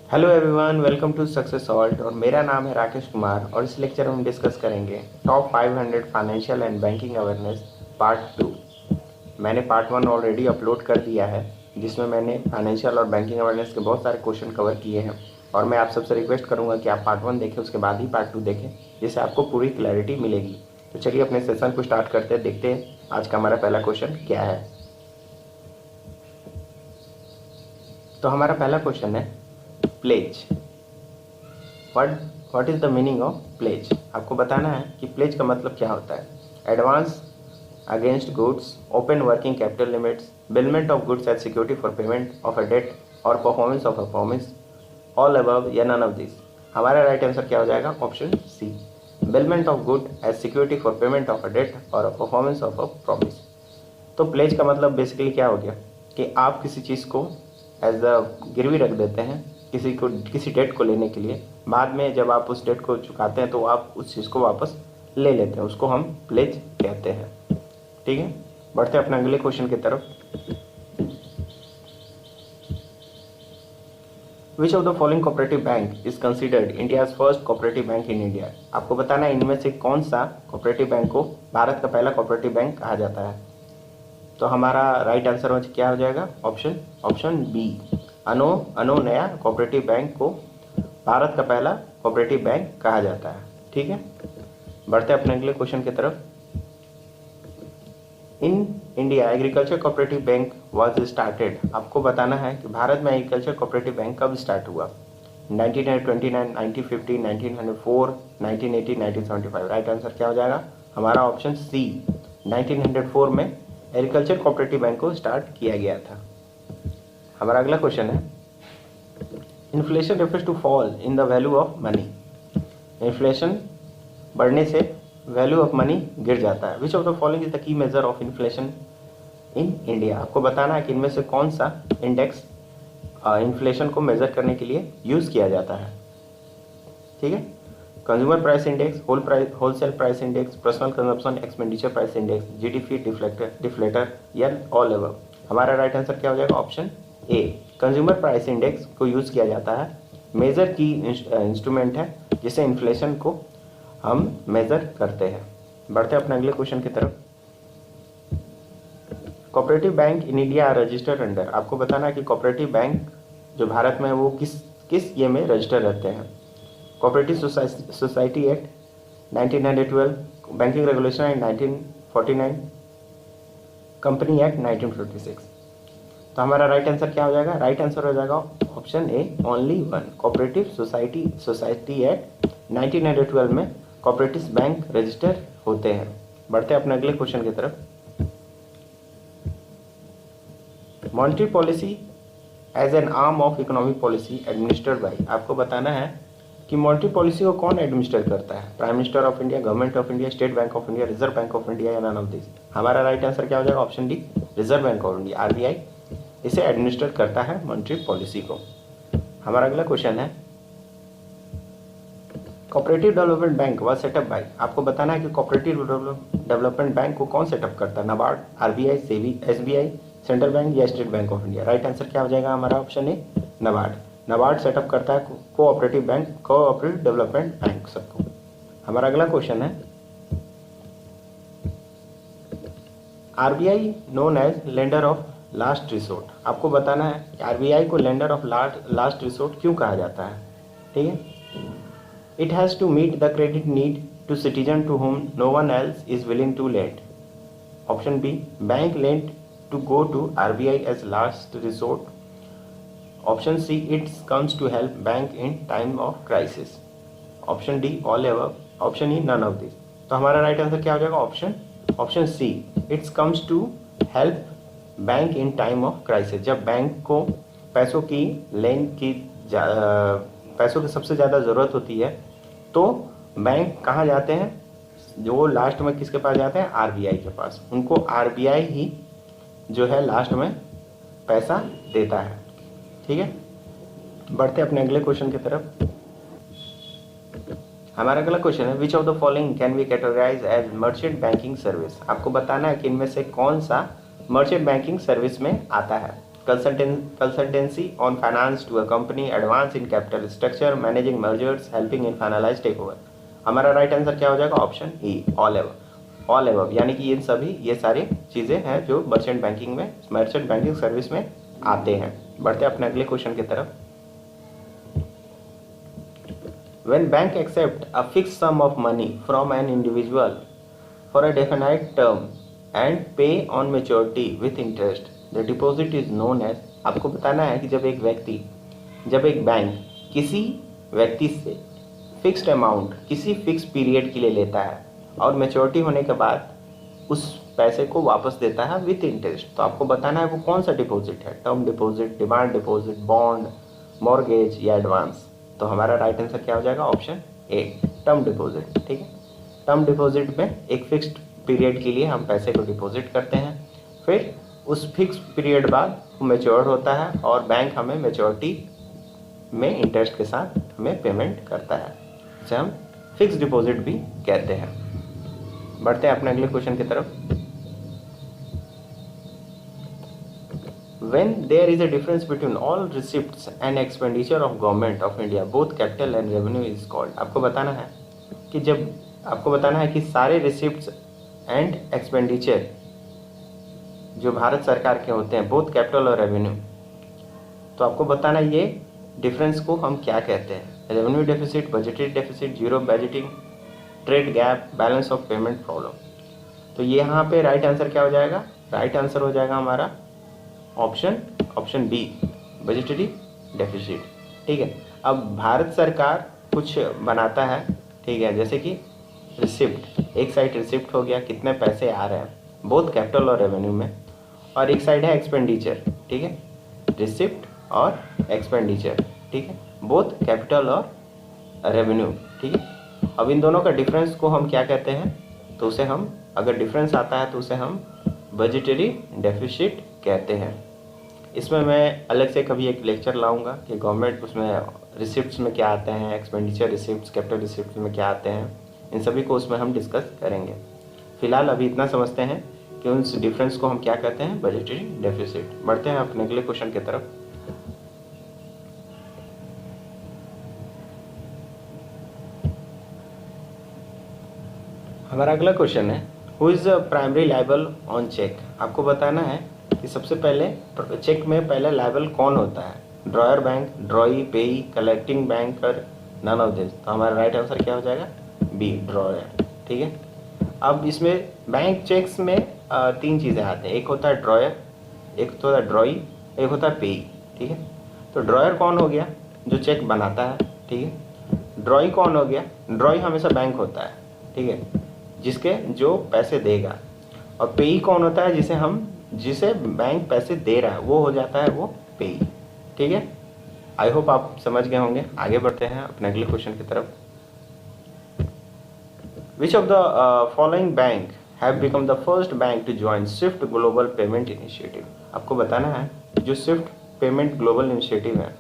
Hello everyone, welcome to success salt. और मेरा नाम है राकेश कुमार और इस लेक्चर में हम डिस्कस करेंगे top 500 financial and banking awareness part 2। मैंने पार्ट 1 ऑलरेडी अपलोड कर दिया है, जिसमें मैंने फाइनेंशियल और बैंकिंग अवेयरनेस के बहुत सारे क्वेश्चन कवर किए हैं। और मैं आप सबसे रिक्वेस्ट करूँगा कि आप पार्ट 1 देखें, उसके बाद ही पार्ट 2 देखें, जिससे आपको पूरी क्लैरिटी मिलेगी। तो चलिए अपने सेशन को स्टार्ट करते हैं, देखते हैं आज का हमारा पहला क्वेश्चन क्या है। तो हमारा पहला क्वेश्चन है pledge. What is the meaning of pledge. आपको बताना है कि प्लेज का मतलब क्या होता है। Advance against goods, open working capital limits, bailment of goods as security for payment of a debt और performance of a promise, all above या नन ऑफ दिस। हमारा राइट आंसर क्या हो जाएगा? Option C, bailment of good as security for payment of a debt और a performance of a promise. तो pledge का मतलब बेसिकली क्या हो गया कि आप किसी चीज़ को एज अ गिरवी रख देते हैं किसी डेट को लेने के लिए। बाद में जब आप उस डेट को चुकाते हैं तो आप उस चीज़ को वापस ले लेते हैं, उसको हम प्लेज कहते हैं। ठीक है, बढ़ते हैं अपने अगले क्वेश्चन की तरफ। Which of the following cooperative bank is considered India's first cooperative bank in India. आपको बताना है इनमें से कौन सा कोऑपरेटिव बैंक को भारत का पहला कोऑपरेटिव बैंक कहा जाता है। तो हमारा राइट आंसर में क्या हो जाएगा? ऑप्शन बी, अनो नया कोऑपरेटिव बैंक को भारत का पहला कोऑपरेटिव बैंक कहा जाता है। ठीक है, बढ़ते अपने अगले क्वेश्चन की तरफ। In India agriculture cooperative bank was started. आपको बताना है कि भारत में एग्रीकल्चर कोऑपरेटिव बैंक कब स्टार्ट हुआ। 1929, 1950, 1904, 1980, 1975। राइट आंसर क्या हो जाएगा? हमारा ऑप्शन सी, 1904 में एग्रीकल्चर कोऑपरेटिव बैंक को स्टार्ट किया गया था। हमारा अगला क्वेश्चन है inflation refers to fall in the value of money. Inflation बढ़ने से वैल्यू ऑफ मनी गिर जाता है। Which of the following is the key measure of inflation in India. आपको बताना है कि इनमें से कौन सा इंडेक्स इन्फ्लेशन को मेजर करने के लिए यूज़ किया जाता है। ठीक है, consumer price index, wholesale price index, personal consumption expenditure price index, GDP deflator या ऑल अबव। हमारा राइट आंसर क्या हो जाएगा? ऑप्शन ए, कंज्यूमर प्राइस इंडेक्स को यूज़ किया जाता है। मेजर की इंस्ट्रूमेंट है जिसे इन्फ्लेशन को हम मेजर करते हैं। बढ़ते अपने अगले क्वेश्चन की तरफ। Cooperative bank in India registered under. आपको बताना है कि कोऑपरेटिव बैंक जो भारत में है वो किस ये में रजिस्टर रहते हैं। Cooperative society act 1912, banking regulation act 1949, company act 1956। तो हमारा राइट आंसर क्या हो जाएगा? राइट आंसर हो जाएगा ऑप्शन ए, only one. Cooperative society act 1912 में कोऑपरेटिव बैंक रजिस्टर होते हैं। बढ़ते अपने अगले क्वेश्चन की तरफ। Monetary policy as an arm of economic policy administered by. आपको बताना है कि मॉनेटरी पॉलिसी को कौन एडमिनिस्टर करता है। Prime minister of India, government of India, state bank of India, reserve bank of India या नन ऑफ दिस। हमारा राइट आंसर क्या हो जाएगा? Option D, reserve bank of India, RBI इसे एडमिनिस्टर करता है मॉनेटरी पॉलिसी को। हमारा अगला क्वेश्चन है cooperative development bank was set up by. आपको बताना है कि कोऑपरेटिव डेवलपमेंट बैंक को कौन सेटअप करता है। NABARD, RBI, SEBI, SBI, central bank या state bank of India. Right answer क्या हो जाएगा? हमारा ऑप्शन ए, नाबार्ड सेटअप करता है कोऑपरेटिव डेवलपमेंट बैंक सबको। हमारा अगला क्वेश्चन है RBI known as lender of last resort. आपको बताना है कि आरबीआई को लेंडर ऑफ लास्ट रिसोर्ट क्यों कहा जाता है। ठीक है, it has to meet the credit need to citizen to whom no one else is willing to lend. Option B, bank lend to go to RBI as last resort. Option C, it comes to help bank in time of crisis. Option D, all above. Option E, none of this. तो हमारा right answer क्या हो जाएगा? Option C, it's comes to help bank in time of crisis. जब bank को पैसों की पैसों की सबसे ज़्यादा ज़रूरत होती है तो बैंक कहाँ जाते हैं? जो लास्ट में किसके पास जाते हैं? आरबीआई के पास। उनको आरबीआई ही जो है लास्ट में पैसा देता है। ठीक है, बढ़ते अपने अगले क्वेश्चन की तरफ। हमारा अगला क्वेश्चन है which of the following can be categorize as merchant banking service. आपको बताना है कि इनमें से कौन सा मर्चेंट बैंकिंग सर्विस में आता है। consultancy on finance to a company, advance in capital structure, managing mergers, helping in finalize takeover। हमारा राइट आंसर क्या हो जाएगा? ऑप्शन ई, ऑल एबव, यानी कि ये सारी चीज़ें हैं जो मर्चेंट बैंकिंग सर्विस में आते हैं। बढ़ते हैं अपने अगले क्वेश्चन की तरफ। When bank accept a fixed sum of money from an individual for a definite term and pay on maturity with interest, the deposit is known as। आपको बताना है कि जब एक बैंक किसी व्यक्ति से फिक्स्ड अमाउंट किसी फिक्स पीरियड के लिए लेता है और मेच्योरिटी होने के बाद उस पैसे को वापस देता है विथ इंटरेस्ट, तो आपको बताना है वो कौन सा डिपॉजिट है, term deposit, demand deposit, bond, mortgage या एडवांस। तो हमारा राइट आंसर क्या हो जाएगा? ऑप्शन ए, टर्म डिपॉजिट। ठीक है, टर्म डिपॉजिट में एक फिक्स्ड पीरियड के लिए हम पैसे को डिपॉजिट करते हैं, फिर उस फिक्स पीरियड बाद वो मैच्योर होता है और बैंक हमें मैच्योरिटी में इंटरेस्ट के साथ हमें पेमेंट करता है, इसे हम फिक्स डिपॉजिट भी कहते हैं। बढ़ते हैं अपने अगले क्वेश्चन की तरफ। When there is a difference between all receipts and expenditure of government of India, both capital and revenue is called। आपको बताना है कि सारे रिसिप्ट्स एंड एक्सपेंडिचर जो भारत सरकार के होते हैं, बोथ कैपिटल और रेवेन्यू, तो आपको बताना ये डिफरेंस को हम क्या कहते हैं। Revenue deficit, budgetary deficit, zero budgeting, trade gap, balance of payment problem. तो ये यहाँ पे राइट आंसर क्या हो जाएगा? राइट आंसर हो जाएगा हमारा ऑप्शन बी, बजटरी डेफिसिट। ठीक है, अब भारत सरकार कुछ बनाता है, ठीक है, जैसे कि रिसिप्ट, एक साइड रिसिप्ट हो गया, कितने पैसे आ रहे हैं बोथ कैपिटल और रेवेन्यू में, और एक साइड है एक्सपेंडिचर। ठीक है, रिसिप्ट और एक्सपेंडिचर, ठीक है, बोथ कैपिटल और रेवेन्यू। ठीक है, अब इन दोनों का डिफरेंस को हम क्या कहते हैं? तो उसे हम, अगर डिफरेंस आता है तो उसे हम बजटरी डेफिसिट कहते हैं। इसमें मैं अलग से कभी एक लेक्चर लाऊंगा कि गवर्नमेंट उसमें रिसिप्ट्स में क्या आते हैं, एक्सपेंडिचर रिसिप्ट्स, कैपिटल रिसिप्ट्स में क्या आते हैं, इन सभी को उसमें हम डिस्कस करेंगे। फिलहाल अभी इतना समझते हैं कि उस डिफरेंस को हम क्या कहते हैं? Budgetary deficit. बढ़ते हैं अपने अगले क्वेश्चन की तरफ। हमारा अगला क्वेश्चन है, who is primary liable on cheque. आपको बताना है कि सबसे पहले चेक में पहले लायबल कौन होता है? Dryer bank, drawee, payee, collecting banker, none of this. तो हमारा राइट आंसर क्या हो जाएगा? B, drawer. ठीक है, अब इसमें बैंक चेक्स में तीन चीज़ें आती हैं, एक होता है ड्रॉयर, एक होता है ड्रॉई, एक होता है पेई। ठीक है, तो ड्रॉयर कौन हो गया? जो चेक बनाता है। ठीक है, ड्रॉई कौन हो गया? ड्रॉई हमेशा बैंक होता है, ठीक है, जिसके जो पैसे देगा। और पेई कौन होता है? जिसे बैंक पैसे दे रहा है, वो हो जाता है वो पेई। ठीक है, आई होप आप समझ गए होंगे। आगे बढ़ते हैं अपने अगले क्वेश्चन की तरफ। Which of the following bank have become the first bank to join SWIFT global payment initiative. आपको बताना है जो स्विफ्ट पेमेंट ग्लोबल इनिशिएटिव है,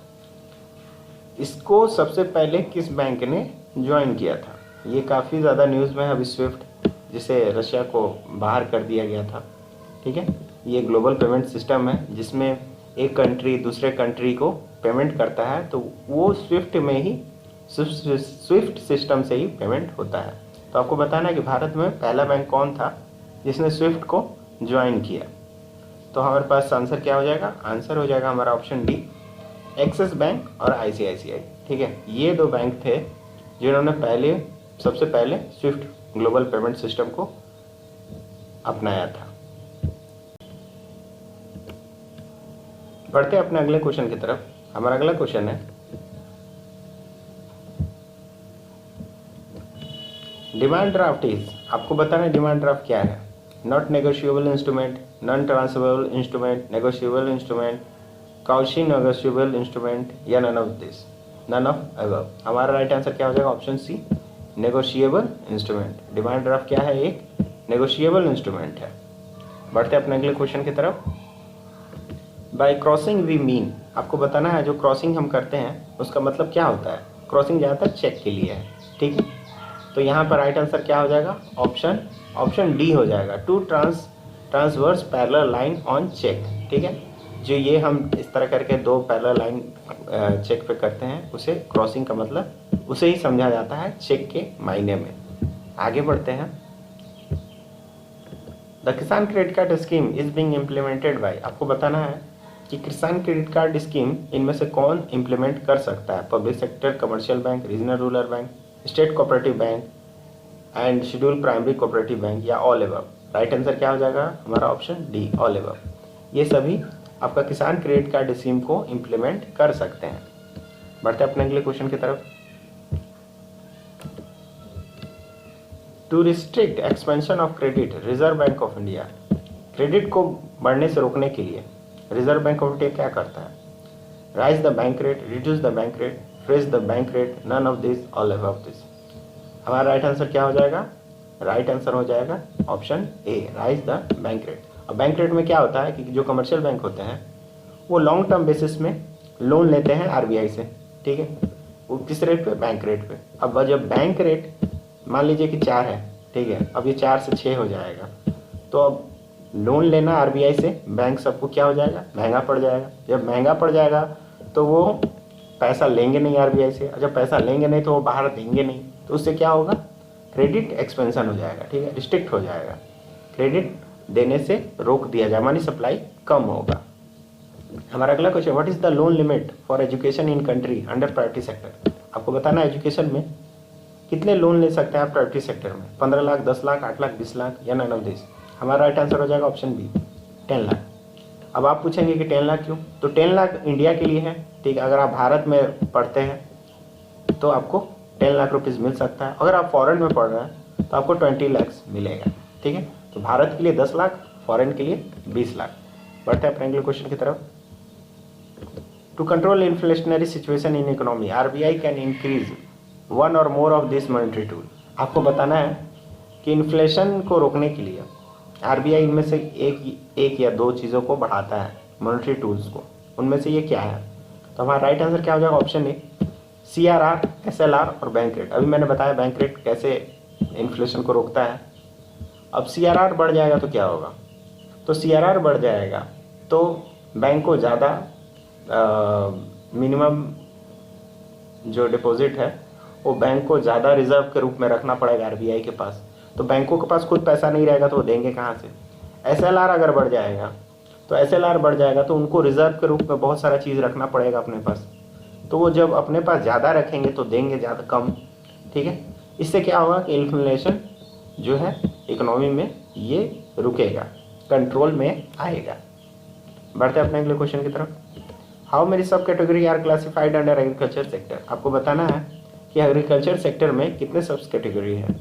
इसको सबसे पहले किस बैंक ने ज्वाइन किया था। ये काफ़ी ज़्यादा न्यूज़ में है अभी स्विफ्ट, जिसे रशिया को बाहर कर दिया गया था। ठीक है, ये ग्लोबल पेमेंट सिस्टम है जिसमें एक कंट्री दूसरे कंट्री को पेमेंट करता है, तो वो स्विफ्ट सिस्टम से ही पेमेंट होता है। तो आपको बताना है कि भारत में पहला बैंक कौन था जिसने स्विफ्ट को ज्वाइन किया। तो हमारे पास आंसर क्या हो जाएगा? आंसर हो जाएगा हमारा ऑप्शन डी, एक्सिस बैंक और ICICI। ठीक है, ये दो बैंक थे जिन्होंने सबसे पहले स्विफ्ट ग्लोबल पेमेंट सिस्टम को अपनाया था। बढ़ते हैं अपने अगले क्वेश्चन की तरफ। हमारा अगला क्वेश्चन है, डिमांड ड्राफ्ट इज। आपको बताना है डिमांड ड्राफ्ट क्या है? Not negotiable instrument, non transferable instrument, negotiable instrument, quasi negotiable instrument या none of this, none of above. हमारा राइट आंसर क्या हो जाएगा? Option C, negotiable instrument. Demand draft क्या है? एक नेगोशिएबल इंस्ट्रूमेंट है। बढ़ते अपने अगले क्वेश्चन की तरफ। By crossing we mean. आपको बताना है जो क्रॉसिंग हम करते हैं उसका मतलब क्या होता है। क्रॉसिंग ज़्यादातर चेक के लिए है। ठीक है, तो यहाँ पर राइट आंसर क्या हो जाएगा? ऑप्शन डी हो जाएगा, two transverse parallel line on cheque. ठीक है, जो ये हम इस तरह करके दो पैरेलल लाइन चेक पे करते हैं, उसे क्रॉसिंग का मतलब उसे ही समझा जाता है चेक के मायने में। आगे बढ़ते हैं। द किसान credit card scheme is being implemented by, आपको बताना है कि किसान क्रेडिट कार्ड स्कीम इनमें से कौन इम्प्लीमेंट कर सकता है? Public sector, commercial bank, regional rural bank, state cooperative bank and schedule primary cooperative bank, या ऑल एबव। राइट आंसर क्या हो जाएगा हमारा? Option D, all above. ये सभी आपका किसान क्रेडिट कार्ड स्कीम को इम्प्लीमेंट कर सकते हैं। बढ़ते हैं अपने अगले क्वेश्चन की तरफ। To restrict expansion of credit, reserve bank of India, credit को बढ़ने से रोकने के लिए रिजर्व बैंक ऑफ इंडिया क्या करता है? Raise the bank rate, reduce the bank rate, freeze the bank rate, none of this, all above this. हमारा राइट आंसर क्या हो जाएगा? राइट आंसर हो जाएगा option A, raise the bank rate. अब बैंक रेट में क्या होता है कि जो कमर्शियल बैंक होते हैं वो लॉन्ग टर्म बेसिस में लोन लेते हैं आरबीआई से, ठीक है। वो किस रेट पे? बैंक रेट पे। अब जब बैंक रेट मान लीजिए कि 4 है, ठीक है, अब ये 4 से 6 हो जाएगा, तो अब लोन लेना आरबीआई से बैंक सबको क्या हो जाएगा? महंगा पड़ जाएगा। जब महंगा पड़ जाएगा तो वो पैसा लेंगे नहीं आरबीआई से, जब पैसा लेंगे नहीं तो वो बाहर देंगे नहीं, तो उससे क्या होगा? क्रेडिट एक्सपेंशन हो जाएगा, ठीक है, रिस्ट्रिक्ट हो जाएगा, क्रेडिट देने से रोक दिया जाए, मनी सप्लाई कम होगा। हमारा अगला question, what is the loan limit for education in country under priority sector? आपको बताना है एजुकेशन में कितने लोन ले सकते हैं आप प्रायोरिटी सेक्टर में? 15 लाख, 10 लाख, 8 लाख, 20 लाख, या नन ऑफ दिस। हमारा राइट आंसर हो जाएगा ऑप्शन बी, 10 लाख। अब आप पूछेंगे कि 10 लाख क्यों? तो 10 लाख इंडिया के लिए है, ठीक है। अगर आप भारत में पढ़ते हैं तो आपको 10 लाख रुपीज़ मिल सकता है। अगर आप फॉरेन में पढ़ रहे हैं तो आपको 20 लाख मिलेगा, ठीक है। तो भारत के लिए 10 लाख, फॉरेन के लिए 20 लाख। बढ़ते हैं अपने अगले क्वेश्चन की तरफ। To control inflationary situation in economy, RBI can increase one or more of this monetary tool. आपको बताना है कि इन्फ्लेशन को रोकने के लिए आरबीआई इनमें से एक या दो चीज़ों को बढ़ाता है, मॉनेटरी टूल्स को। उनमें से ये क्या है? तो हमारा राइट आंसर क्या हो जाएगा? ऑप्शन ए, सीआरआर, एसएलआर और बैंक रेट। अभी मैंने बताया बैंक रेट कैसे इन्फ्लेशन को रोकता है। अब सीआरआर बढ़ जाएगा तो क्या होगा? तो सीआरआर बढ़ जाएगा तो बैंक को ज़्यादा मिनिमम जो डिपॉजिट है वो बैंक को ज़्यादा रिजर्व के रूप में रखना पड़ेगा आरबीआई के पास। तो बैंकों के पास खुद पैसा नहीं रहेगा तो वो देंगे कहाँ से? एसएलआर अगर बढ़ जाएगा तो एसएलआर बढ़ जाएगा तो उनको रिजर्व के रूप में बहुत सारा चीज़ रखना पड़ेगा अपने पास। तो वो जब अपने पास ज़्यादा रखेंगे तो देंगे ज़्यादा कम, ठीक है। इससे क्या होगा कि इन्फ्लेशन जो है इकोनॉमी में ये रुकेगा, कंट्रोल में आएगा। बढ़ते हैं अपने अगले क्वेश्चन की तरफ। How many sub category are classified under agriculture sector? आपको बताना है कि एग्रीकल्चर सेक्टर में कितने सब कैटेगरी है?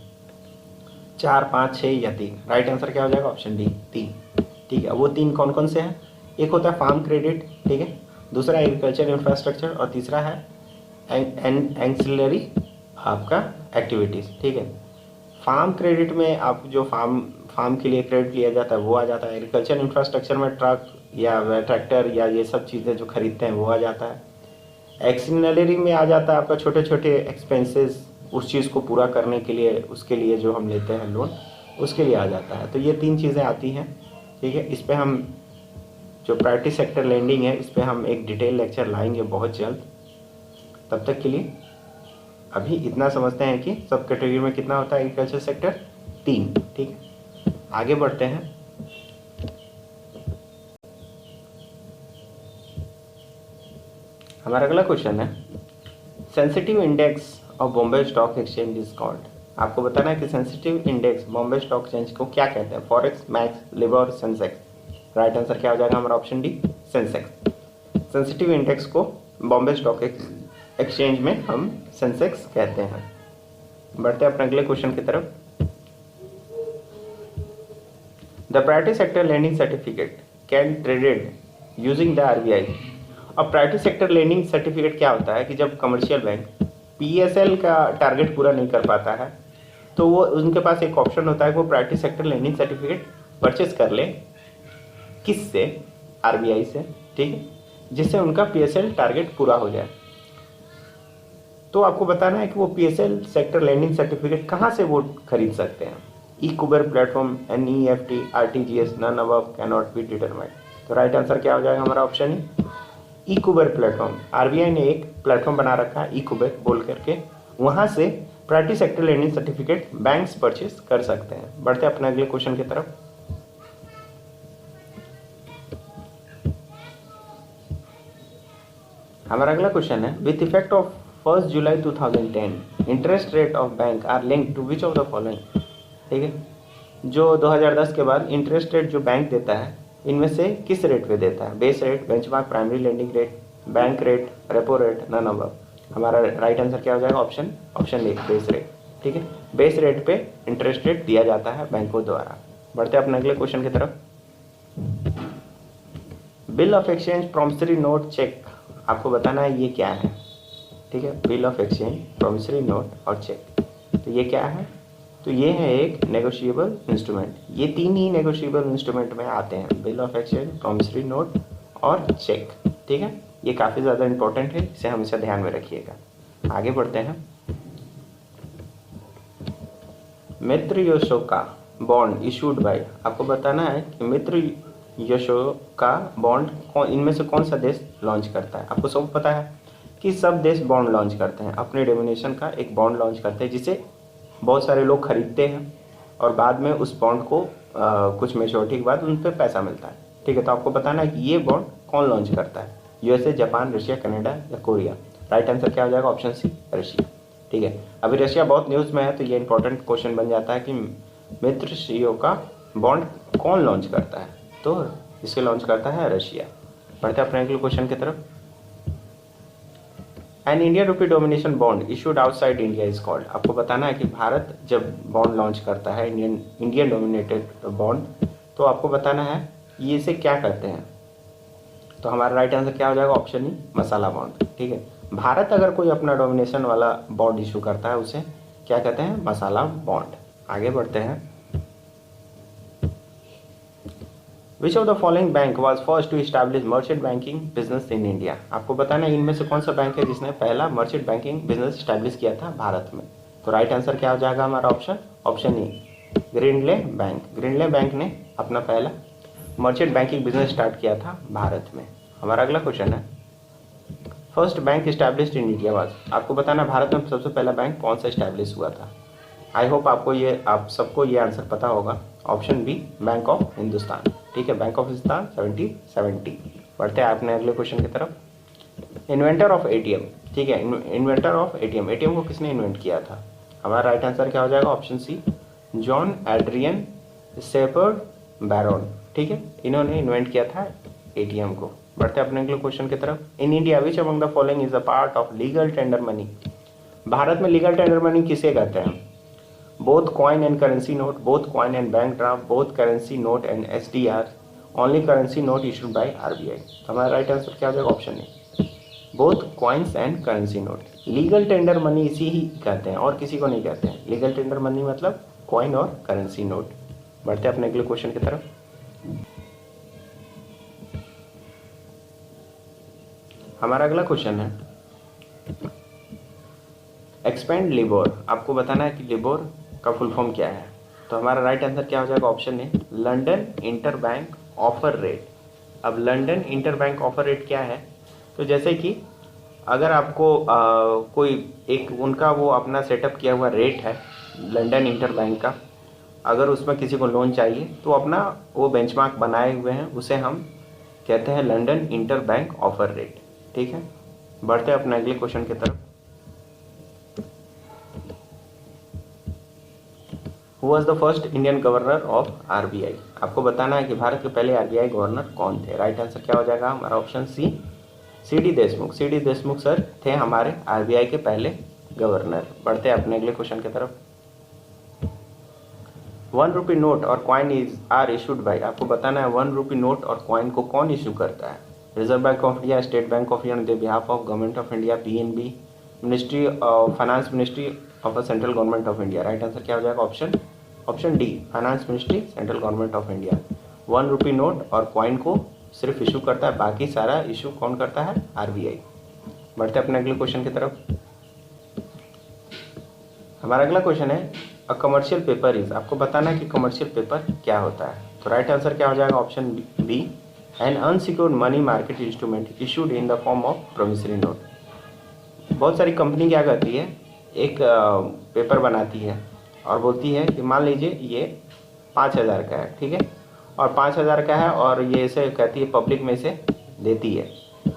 4, 5, 6 या 3। राइट आंसर क्या हो जाएगा? ऑप्शन डी, 3, ठीक है। वो 3 कौन कौन से हैं? एक होता है फार्म क्रेडिट, ठीक है, दूसरा एग्रीकल्चर इंफ्रास्ट्रक्चर और तीसरा है एंसिलरी आपका एक्टिविटीज़, ठीक है। फार्म क्रेडिट में आप जो फार्म के लिए क्रेडिट लिया जाता है वो आ जाता है। एग्रीकल्चर इंफ्रास्ट्रक्चर में ट्रक या ट्रैक्टर या ये सब चीज़ें जो खरीदते हैं वो आ जाता है। एक्सिलरी में आ जाता है आपका छोटे छोटे एक्सपेंसेस, उस चीज़ को पूरा करने के लिए, उसके लिए जो हम लेते हैं लोन, उसके लिए आ जाता है। तो ये 3 चीज़ें आती हैं, ठीक है। इस पर हम जो प्रायोरिटी सेक्टर लैंडिंग है इस पर हम एक डिटेल लेक्चर लाएंगे बहुत जल्द। तब तक के लिए अभी इतना समझते हैं कि सब कैटेगरी में कितना होता है एग्रीकल्चर सेक्टर? 3, ठीक है। आगे बढ़ते हैं। हमारा अगला क्वेश्चन है, sensitive index of Bombay stock exchange is called. आपको बताना है कि sensitive index Bombay stock exchange को क्या कहते हैं? Forex, max, Libre, Sensex. Right answer क्या हो जाएगा हमारा? Option D, Sensex. Sensitive index को बॉम्बे स्टॉक एक्सचेंज में हम सेंसेक्स कहते हैं। बढ़ते हैं अपने अगले क्वेश्चन की तरफ। The priority sector lending certificate can traded using the RBI. अब प्रायोरिटी सेक्टर लैंडिंग सर्टिफिकेट क्या होता है कि जब कमर्शियल बैंक पीएसएल का टारगेट पूरा नहीं कर पाता है तो वो उनके पास एक ऑप्शन होता है कि वो priority sector lending certificate purchase कर ले। किससे? आरबीआई से, ठीक है, जिससे उनका पीएसएल टारगेट पूरा हो जाए। तो आपको बताना है कि वो पीएसएल सेक्टर लैंडिंग सर्टिफिकेट कहाँ से वो खरीद सकते हैं? E Kuber platform, NEFT, RTGS, none above, can not be determined. तो राइट आंसर क्या हो जाएगा हमारा option E Kuber platform. RBI ने एक प्लेटफॉर्म बना रखा है ई कुबेर बोल करके, वहां से private sector lending certificate banks purchase कर सकते हैं। बढ़ते हैं अपने अगले क्वेश्चन की तरफ। हमारा अगला क्वेश्चन है with effect of 1 July 2010 interest rate of bank are linked to which of the following. ठीक है, जो 2010 के बाद इंटरेस्ट रेट जो बैंक देता है इनमें से किस रेट पे देता है? Base rate, benchmark, primary lending rate, bank rate, repo rate, none above. हमारा राइट आंसर क्या हो जाएगा? Option A base rate. ठीक है, बेस रेट पे इंटरेस्ट रेट दिया जाता है बैंकों द्वारा। बढ़ते हैं अपने अगले क्वेश्चन की तरफ। Bill of exchange, promissory note, cheque, आपको बताना है ये क्या है। ठीक है, bill of exchange, promissory note और चेक, तो ये क्या है? तो ये है एक नेगोशिएबल इंस्ट्रूमेंट। ये तीन ही नेगोशिएबल इंस्ट्रूमेंट में आते हैं, bill of exchange, promissory note और चेक। ठीक है, ये काफ़ी ज़्यादा इंपॉर्टेंट है, इसे हमेशा ध्यान में रखिएगा। आगे बढ़ते हैं। मित्र योशोका बॉन्ड इशूड बाय, आपको बताना है कि मित्र योशोका बॉन्ड इनमें से कौन सा देश लॉन्च करता है? आपको सब पता है कि सब देश बॉन्ड लॉन्च करते हैं, अपने डेमिनेशन का एक बॉन्ड लॉन्च करते हैं जिसे बहुत सारे लोग खरीदते हैं और बाद में उस बॉन्ड को कुछ मैच्योरिटी के बाद उन पर पैसा मिलता है। ठीक है, तो आपको बताना है कि ये बॉन्ड कौन लॉन्च करता है? यूएसए, जापान, रशिया, कनाडा या कोरिया। राइट आंसर क्या हो जाएगा? Option C Russia. ठीक है, अभी रशिया बहुत न्यूज़ में है, तो ये इंपॉर्टेंट क्वेश्चन बन जाता है कि मित्र सीओ का बॉन्ड कौन लॉन्च करता है? तो इसे लॉन्च करता है रशिया। बढ़ते हैं अपने अगले क्वेश्चन की तरफ। An Indian rupee domination bond issued outside India is called, आपको बताना है कि भारत जब बॉन्ड लॉन्च करता है इंडियन डोमिनेटेड बॉन्ड, तो आपको बताना है ये इसे क्या कहते हैं? तो हमारा राइट आंसर क्या हो जाएगा? ऑप्शन ई मसाला बॉन्ड। ठीक है, भारत अगर कोई अपना डोमिनेशन वाला बॉन्ड इशू करता है उसे क्या कहते हैं? मसाला बॉन्ड। आगे बढ़ते हैं। Which of the following bank was first to establish merchant banking business in India, आपको बताना है इनमें से कौन सा बैंक है जिसने पहला मर्चेंट बैंकिंग बिजनेस इस्टेब्लिश किया था भारत में? तो राइट आंसर क्या हो जाएगा हमारा? Option E Grindlays bank. Grindlays bank ने अपना पहला मर्चेंट बैंकिंग बिजनेस स्टार्ट किया था भारत में। हमारा अगला क्वेश्चन है first bank established in India was, आपको बताना भारत में सबसे पहला बैंक कौन सा इस्टेब्लिश हुआ था? आई होप आप सबको ये आंसर पता होगा। Option B bank of Hindustan. ठीक है, बैंक ऑफ हिंदुस्तान 1770। बढ़ते हैं अपने अगले क्वेश्चन की तरफ। Inventor of ATM. ठीक है, इन्वेंटर ऑफ एटीएम, एटीएम को किसने इन्वेंट किया था? हमारा राइट आंसर क्या हो जाएगा? Option C John Adrian Shepherd Barron. ठीक है, इन्होंने इन्वेंट किया था एटीएम को। बढ़ते हैं अपने अगले क्वेश्चन की तरफ। In India which among the following is a part of legal tender money, Bharat में लीगल टेंडर मनी किसे कहते हैं? Both coin and currency note, both coin and bank draft, both currency note and SDR, only currency note issued by RBI. तो हमारा right answer क्या हो जाएगा? Option A both coins and currency note. Legal tender money इसी ही कहते हैं और किसी को नहीं कहते हैं। लीगल टेंडर मनी मतलब कॉइन और करेंसी नोट। बढ़ते हैं अपने अगले क्वेश्चन की तरफ। हमारा अगला क्वेश्चन है एक्सपेंड लिबोर, आपको बताना है कि लिबोर का फुल फॉर्म क्या है? तो हमारा राइट आंसर क्या हो जाएगा? Option A London interbank offer rate. अब London interbank offer rate क्या है? तो जैसे कि अगर आपको कोई एक उनका वो अपना सेटअप किया हुआ रेट है लंदन इंटर बैंक का, अगर उसमें किसी को लोन चाहिए तो अपना वो बेंचमार्क बनाए हुए हैं, उसे हम कहते हैं London interbank offer rate. ठीक है, बढ़ते हैं अपने अगले क्वेश्चन की तरफ। Who was the first Indian governor of RBI, आपको बताना है कि भारत के पहले आरबीआई गवर्नर कौन थे? राइट आंसर क्या हो जाएगा हमारा? Option C D Deshmukh. C D Deshmukh sir थे हमारे आरबीआई के पहले गवर्नर। बढ़ते हैं अपने अगले क्वेश्चन की तरफ। 1 रुपी नोट और कॉइन आर इशूड बाय, आपको बताना है 1 रुपी नोट और कॉइन को कौन इशू करता है? Reserve bank of India, state bank of India, on behalf of government of India, PNB, ministry of finance, ministry of central government of India. Right answer क्या हो जाएगा? Option D finance ministry, central government of India. 1 rupee note और coin को सिर्फ issue करता है, बाकी सारा इशू कौन करता है? आरबीआई। बढ़ते अपने अगले क्वेश्चन की तरफ। हमारा अगला क्वेश्चन है अ कमर्शियल पेपर इज, आपको बताना है कि कमर्शियल पेपर क्या होता है? तो राइट आंसर क्या हो जाएगा? Option B an unsecured money market instrument issued in the form of promissory note. बहुत सारी कंपनी क्या करती है, एक पेपर बनाती है और बोलती है कि मान लीजिए ये 5,000 का है, ठीक है, और 5,000 का है, और ये इसे कहती है पब्लिक में से देती है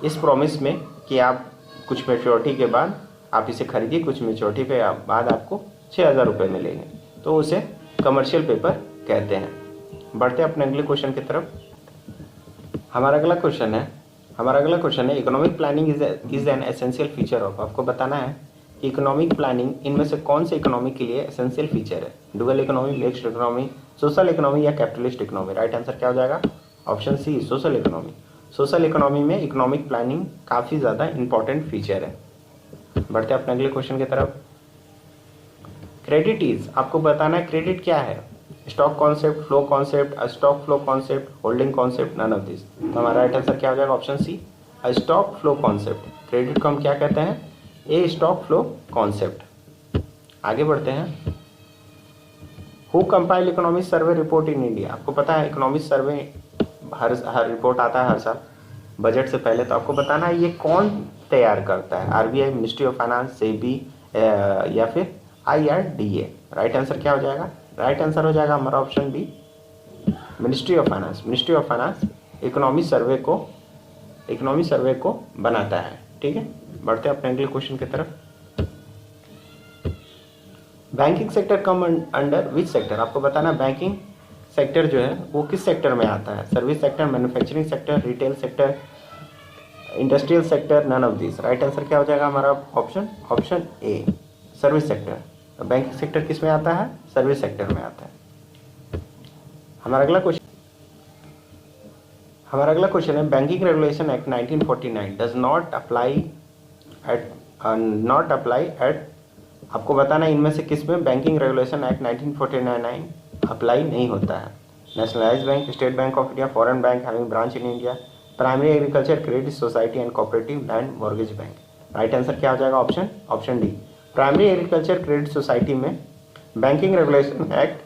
इस प्रॉमिस में कि आप कुछ मैच्योरिटी के बाद आप इसे खरीदिए, कुछ मैच्योरिटी के बाद आपको 6,000 रुपये मिलेंगे, तो उसे कमर्शियल पेपर कहते हैं। बढ़ते अपने अगले क्वेश्चन की तरफ। हमारा अगला क्वेश्चन है economic planning is an essential feature of. आपको बताना है कि इकोनॉमिक प्लानिंग इनमें से कौन से इकोनॉमी के लिए एसेंशियल फीचर है। Dual economy, mixed economy, social economy या कैपिटलिस्ट इकोनॉमी। राइट आंसर क्या हो जाएगा? Option C, social economy. Social economy में इकोनॉमिक प्लानिंग काफ़ी ज़्यादा इंपॉर्टेंट फीचर है। बढ़ते अपने अगले क्वेश्चन की तरफ। क्रेडिट इज, आपको बताना है क्रेडिट क्या है। Stock concept, flow concept, stock flow concept, holding concept, none of this. तो हमारा राइट आंसर क्या हो जाएगा? Option C, stock flow concept. Credit को हम क्या कहते हैं? A stock flow concept. आगे बढ़ते हैं। Who compile economic survey report in India. आपको पता है इकोनॉमिक सर्वे हर रिपोर्ट आता है हर साल बजट से पहले, तो आपको बताना है ये कौन तैयार करता है। RBI, ministry of finance, SEBI या फिर IRDA। राइट आंसर क्या हो जाएगा? राइट आंसर हो जाएगा हमारा option B, ministry of finance. Ministry of finance economy survey को बनाता है, ठीक है। बढ़ते हैं अपने अगले क्वेश्चन की तरफ। Banking sector come under which sector. आपको बताना बैंकिंग सेक्टर जो है वो किस सेक्टर में आता है। Service sector, manufacturing sector, retail sector, industrial sector, none of this. Right answer क्या हो जाएगा हमारा option A, service sector. Banking sector किस में आता है? सर्विस सेक्टर में आता है। हमारा अगला क्वेश्चन है banking regulation act 1949 does not apply eight. आपको बताना है इनमें से किस में बैंकिंग रेगुलेशन एक्ट 1949 अप्लाई नहीं होता है। Nationalised bank, state bank of India, foreign bank having branch in India, primary agriculture credit society and cooperative land mortgage bank. Right answer क्या हो जाएगा? Option D, primary agriculture credit society में banking regulation act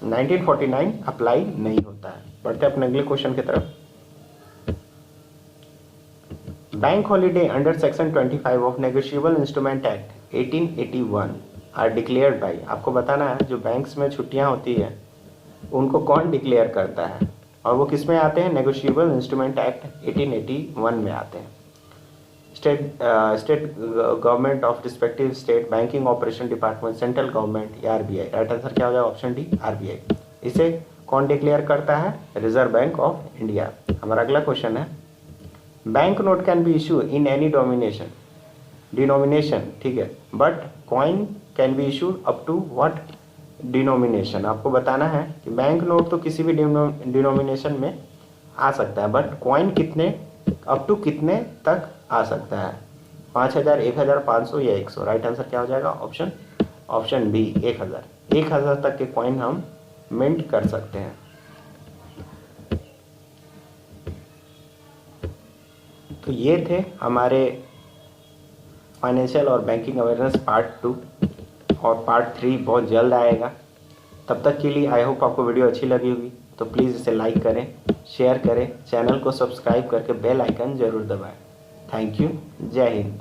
1949 apply नहीं होता है। बढ़ते अपने अगले क्वेश्चन की तरफ। Bank holiday under section 25 of negotiable instrument act 1881 are declared by. आपको बताना है जो बैंक्स में छुट्टियां होती है उनको कौन डिक्लेयर करता है, और वो किस में आते हैं? नेगोशिएबल इंस्ट्रूमेंट एक्ट 1881 में आते हैं। State government of respective state, banking operation department, central government या आरबीआई। राइट आंसर क्या हो जाएगा? Option D, RBI. इसे कौन डिक्लेयर करता है? Reserve bank of India. हमारा अगला क्वेश्चन है bank note can be issue in any denomination, ठीक है, but coin can be issued up to what denomination. आपको बताना है कि बैंक नोट तो किसी भी डिनोमिनेशन में आ सकता है, बट कॉइन अप टू कितने तक आ सकता है? 5,000, 1,000, 500 या 100। राइट आंसर क्या हो जाएगा? ऑप्शन बी, 1,000 तक के कॉइन हम मिंट कर सकते हैं। तो ये थे हमारे फाइनेंशियल और बैंकिंग अवेयरनेस पार्ट 2, और पार्ट 3 बहुत जल्द आएगा। तब तक के लिए आई होप आपको वीडियो अच्छी लगी होगी, तो प्लीज़ इसे लाइक करें, शेयर करें, चैनल को सब्सक्राइब करके बेल आइकन ज़रूर दबाएं। Thank you. जय हिंद।